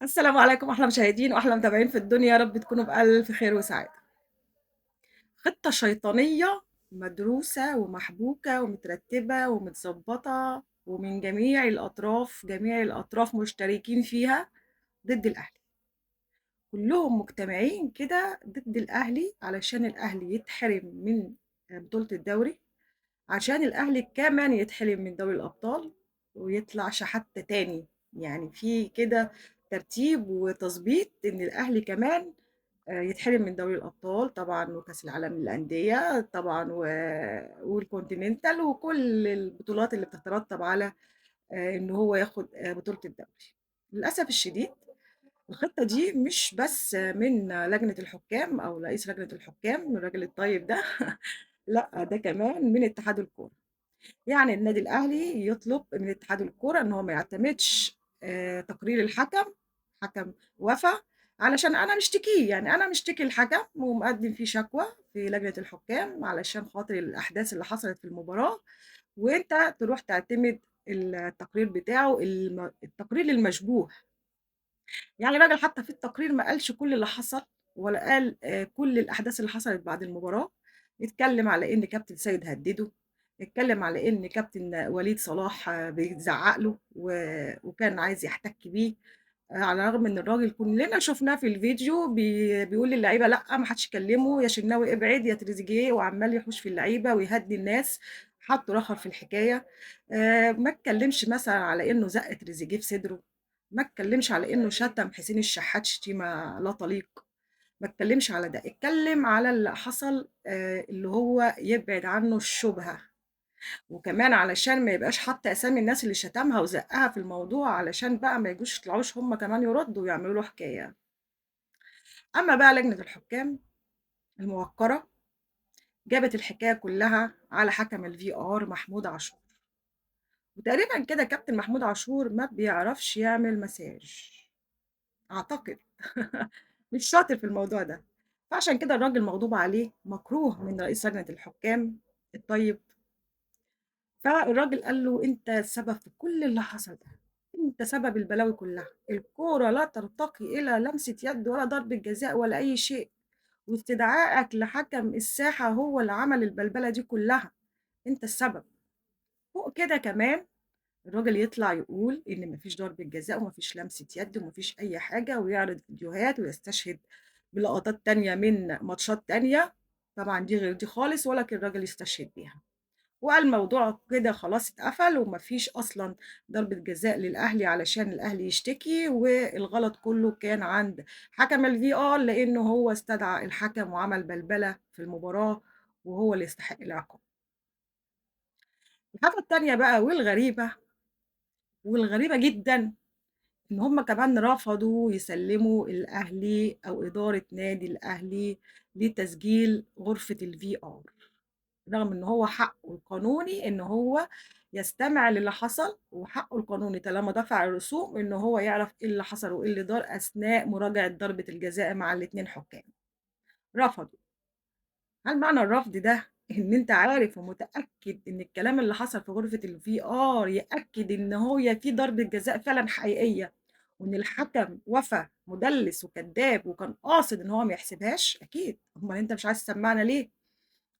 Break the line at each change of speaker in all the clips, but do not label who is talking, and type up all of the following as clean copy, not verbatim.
السلام عليكم أحلى مشاهدين وأحلى متابعين في الدنيا، يا رب تكونوا بألف خير وسعادة. خطة شيطانية مدروسة ومحبوكة ومترتبة ومتضبطة ومن جميع الأطراف، جميع الأطراف مشتركين فيها ضد الأهلي. كلهم مجتمعين كده ضد الأهلي علشان الأهلي يتحرم من بطولة الدوري، عشان الأهلي كمان يتحرم من دوري الأبطال ويطلع شحاتة تاني. يعني في كده ترتيب وتظبيط إن الأهلي كمان يتحرم من دوري الأبطال طبعا وكأس العالم للأندية طبعا والكونتيننتال وكل البطولات اللي بتترتب على إن هو ياخد بطولة الدوري. للأسف الشديد الخطة دي مش بس من لجنة الحكام أو رئيس لجنة الحكام الراجل الطيب ده لا، ده كمان من اتحاد الكورة. يعني النادي الأهلي يطلب من اتحاد الكورة إن هو ما يعتمدش تقرير الحكم، حكم وفا، علشان أنا مشتكيه. يعني أنا مشتكي الحكم ومقدم فيه شكوى في لجنة الحكام علشان خاطر الأحداث اللي حصلت في المباراة، وأنت تروح تعتمد التقرير بتاعه التقرير المشبوه. يعني الراجل حتى في التقرير ما قالش كل اللي حصل ولا قال كل الأحداث اللي حصلت بعد المباراة. اتكلم على إن كابتن سيد هدده، اتكلم على إن كابتن وليد صلاح بيزعق له وكان عايز يحتك بيه. على الرغم إن الراجل كلنا شفناه في الفيديو بيقول للعيبة لأ ما حدش يكلمه، يا شناوي ابعد يا تريزيجيه، وعمال يحوش في اللعيبة ويهدي الناس، حط رخر في الحكاية. ما اتكلمش مثلا على إنه زق تريزيجيه في صدره، ما اتكلمش على انه شتم حسين الشحات شتيمه لا تليق، ما اتكلمش على ده، اتكلم على اللي حصل اللي هو يبعد عنه الشبهه. وكمان علشان ما يبقاش حط اسامي الناس اللي شتمها وزقها في الموضوع، علشان بقى ما يجوش يطلعوش هم كمان يردوا ويعملوا له حكايه. اما بقى لجنه الحكام الموقره جابت الحكايه كلها على حكم الفي ار محمود عاشور. وتقريبا كده كابتن محمود عاشور ما بيعرفش يعمل مساج أعتقد. مش شاطر في الموضوع ده. فعشان كده الراجل مغضوب عليه، مكروه من رئيس لجنة الحكام الطيب. فالراجل قال له أنت السبب في كل اللي حصل ده، أنت سبب البلاوي كلها، الكورة لا ترتقي إلى لمسة يد ولا ضربة جزاء ولا أي شيء، واستدعائك لحكم الساحة هو اللي عمل البلبلة دي كلها، أنت السبب. فوق كده كمان الراجل يطلع يقول إن مفيش ضربة جزاء ومفيش لمسة يد ومفيش أي حاجة، ويعرض فيديوهات ويستشهد بلقطات تانية من ماتشات تانية، طبعا دي غير دي خالص، ولكن الراجل يستشهد بيها. وقال الموضوع كده خلاص اتقفل ومفيش أصلا ضربة جزاء للأهلي علشان الأهلي يشتكي، والغلط كله كان عند حكم الفي ار لأنه هو استدعى الحكم وعمل بلبلة في المباراة وهو اللي يستحق العقاب. الحاجة التانية بقى والغريبة جدا إن هم كمان رفضوا يسلموا الأهلي أو إدارة نادي الأهلي لتسجيل غرفة الVR، رغم إن هو حقه القانوني إن هو يستمع للي حصل، وحقه القانوني طالما دفع الرسوم إن هو يعرف إيه اللي حصل وإيه اللي دار أثناء مراجعة ضربة الجزاء مع الاتنين حكام. رفضوا. هل معنى الرفض ده إن أنت عارف ومتأكد إن الكلام اللي حصل في غرفة الVR يأكد إن هي في ضربة جزاء فعلًا حقيقية، وإن الحكم وفى مدلس وكذاب وكان قاصد إن هو ما يحسبهاش؟ أكيد، أمال أنت مش عايز تسمعنا ليه؟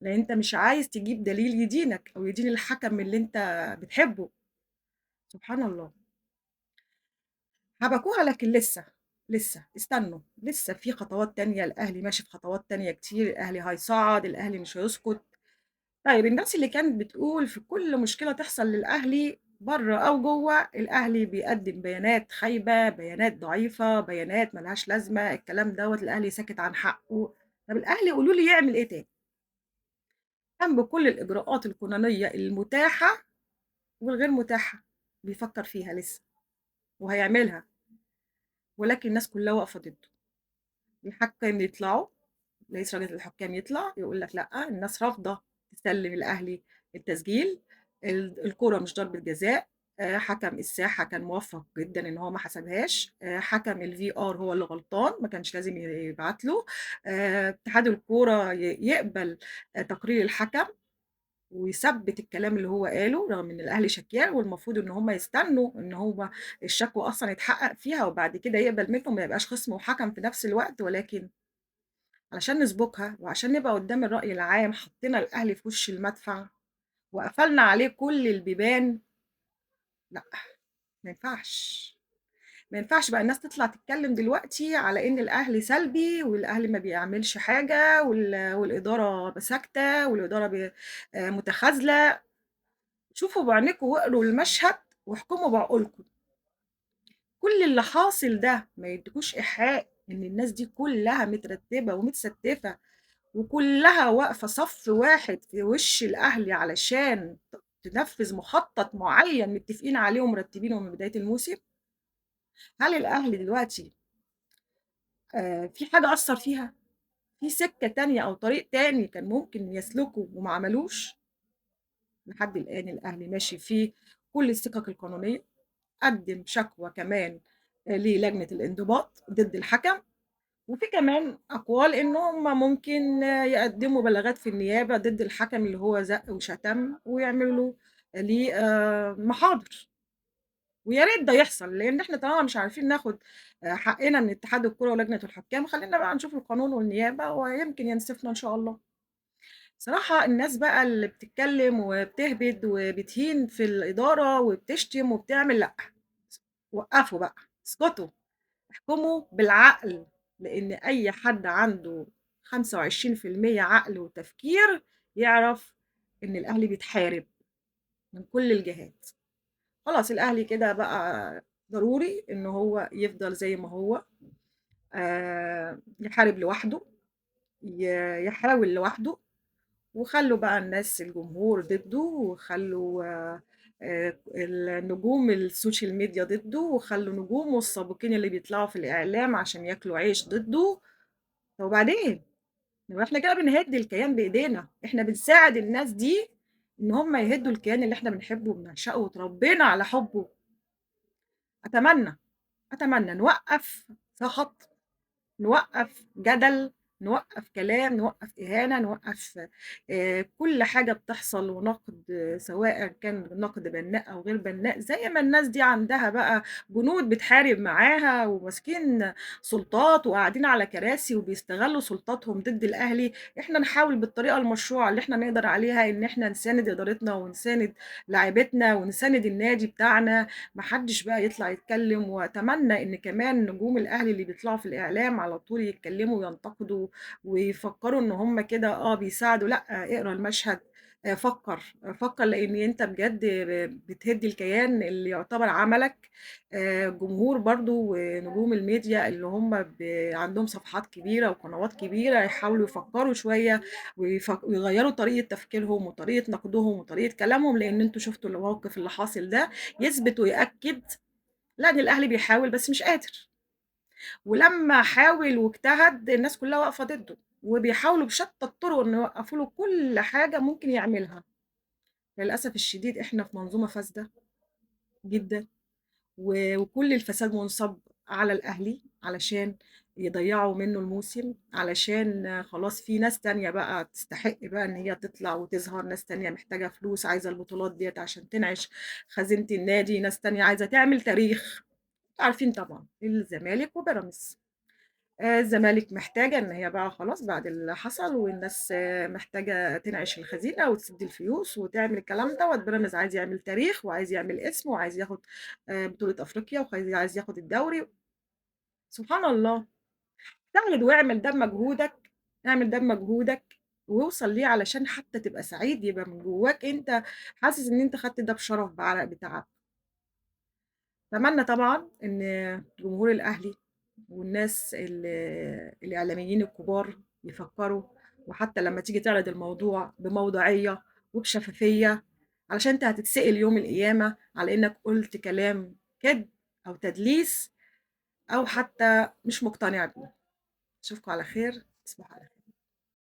لأن أنت مش عايز تجيب دليل يدينك أو يدين الحكم اللي أنت بتحبه. سبحان الله. حبكوها لكن لسه استنوا، لسه في خطوات تانية، الأهلي ماشي في خطوات تانية كتير، الأهلي هيصعد، الأهلي مش هيسكت. طيب الناس اللي كانت بتقول في كل مشكلة تحصل للأهلي بره أو جوه الأهلي بيقدم بيانات خايبة، بيانات ضعيفة، بيانات ملهاش لازمة، الكلام دوت الأهلي ساكت عن حقه. طب الأهلي قولوا لي يعمل إيه تاني؟ قام بكل الإجراءات القانونية المتاحة والغير متاحة، بيفكر فيها لسه وهيعملها، ولكن الناس كلها واقفة ضده. الحكام يطلعوا، رئيس لجنة الحكام يطلع يقول لك لأ، الناس رافضة تسلم الأهلي التسجيل، الكورة مش ضربة جزاء، حكم الساحة كان موفق جدا إن هو ما حسبهاش، حكم الفي ار هو اللي غلطان ما كانش لازم يبعت له، اتحاد الكورة يقبل تقرير الحكم ويثبّت الكلام اللي هو قاله، رغم إن الأهل شاكياه والمفروض إن هم يستنوا إن هو الشكوى أصلًا يتحقق فيها وبعد كده يقبل منه، ما يبقاش خصم وحَكَم في نفس الوقت، ولكن علشان نسبقها وعشان نبقى قدّام الرأي العام حطينا الأهل في وش المدفع وقفلنا عليه كل البيبان، لأ، ما ينفعش. ما ينفعش بقى الناس تطلع تتكلم دلوقتي على إن الأهلي سلبي والأهلي ما بيعملش حاجة والإدارة ساكتة والإدارة متخاذلة. شوفوا بعينيكم واقروا المشهد واحكموا بعقولكم. كل اللي حاصل ده ما يديكوش إيحاء إن الناس دي كلها مترتبة ومتستفة وكلها واقفة صف واحد في وش الأهلي علشان تنفذ مخطط معين متفقين عليه ومرتبينه من بداية الموسم؟ هل الأهلي دلوقتي في حاجة أثّر فيها؟ في سكة تانية أو طريق تاني كان ممكن يسلكه وما عملوش؟ لحد الآن الأهلي ماشي في كل السكك القانونية، قدّم شكوى كمان للجنة الانضباط ضد الحكم، وفي كمان أقوال إن هم ممكن يقدّموا بلاغات في النيابة ضد الحكم اللي هو زَق وشتم ويعملوا له ليه محاضر. ويا ريت ده يحصل، لإن إحنا طالما مش عارفين ناخد حقنا من اتحاد الكورة ولجنة الحكام، خلّينا بقى نشوف القانون والنيابة ويمكن ينصفنا إن شاء الله. صراحة الناس بقى اللي بتتكلم وبتهبد وبتهين في الإدارة وبتشتم وبتعمل لأ، وقّفوا بقى، اسكتوا، احكموا بالعقل، لإن أي حد عنده 25% عقل وتفكير يعرف إن الأهلي بيتحارب من كل الجهات. خلاص الأهلي كده بقى ضروري إن هو يفضل زي ما هو، يحارب لوحده، يحاول لوحده، وخلّوا بقى الناس الجمهور ضده، وخلّوا النجوم السوشيال ميديا ضده، وخلّوا نجومه السابقين اللي بيطلعوا في الإعلام عشان ياكلوا عيش ضده. طب وبعدين؟ ما إحنا كده بنهد الكيان بإيدينا، إحنا بنساعد الناس دي إن هم يهدوا الكيان اللي إحنا بنحبه وبنعشقه واتربينا على حُبّه. أتمنى، أتمنى نوقّف سَخَط، نوقّف جدل، نوقّف كلام، نوقّف إهانة، نوقّف كل حاجة بتحصل ونقد سواء كان نقد بنّاء أو غير بنّاء، زي ما الناس دي عندها بقى جنود بتحارب معاها وماسكين سُلطات وقاعدين على كراسي وبيستغلّوا سُلطاتهم ضد الأهلي، إحنا نحاول بالطريقة المشروعة اللي إحنا نقدر عليها إن إحنا نساند إدارتنا ونساند لاعيبتنا ونساند النادي بتاعنا، ما حدّش بقى يطلع يتكلّم. وأتمنى إن كمان نجوم الأهلي اللي بيطلعوا في الإعلام على طول يتكلّموا وينتقدوا ويفكّروا إن هم كده بيساعدوا، لأ، اقرا المشهد، فكّر، فكّر لإن أنت بجد بتهِد الكيان اللي يعتبر عملك. الجمهور برضه ونجوم الميديا اللي هم عندهم صفحات كبيرة وقنوات كبيرة يحاولوا يفكّروا شوية ويغيّروا طريقة تفكيرهم وطريقة نقدهم وطريقة كلامهم، لإن أنتم شُفتوا الموقف اللي حاصل ده يثبت ويأكد لأ، إن الأهلي بيحاول بس مش قادر، ولمّا حاول واجتهد الناس كلّها واقفة ضده، وبيحاولوا بشتى الطرق إنه يوقّفوا له كل حاجة ممكن يعملها. للأسف الشديد إحنا في منظومة فاسدة جدًا، وكل الفساد مُنصَب على الأهلي علشان يضيّعوا منّه الموسم، علشان خلاص في ناس تانية بقى تستحق بقى إن هي تطلع وتظهر، ناس تانية محتاجة فلوس عايزة البطولات ديّة عشان تنعش خزينة النادي، ناس تانية عايزة تعمل تاريخ. أنتم عارفين طبعًا الزمالك وبيراميدز. الزمالك محتاجة إن هي بقى خلاص بعد اللي حصل والناس محتاجة تنعش الخزينة وتسِد الفلوس وتعمل الكلام دوّة، بيراميدز عايز يعمل تاريخ وعايز يعمل اسم وعايز ياخد بطولة أفريقيا عايز ياخد الدوري. سبحان الله، اجتهد واعمل ده بمجهودك، اعمل ده بمجهودك واوصل ليه علشان حتى تبقى سعيد، يبقى من جواك أنت حاسس إن أنت خدت ده بشرف بعرق بتعب. أتمنى طبعًا إن جمهور الأهلي والناس الإعلاميين الكبار يفكّروا، وحتى لمّا تيجي تعرض الموضوع بموضوعية وبشفافية، علشان أنت هتتسأل يوم القيامة على إنك قُلت كلام كدب أو تدليس أو حتى مش مقتنع بيه. أشوفكم على خير، تصبحوا على خير.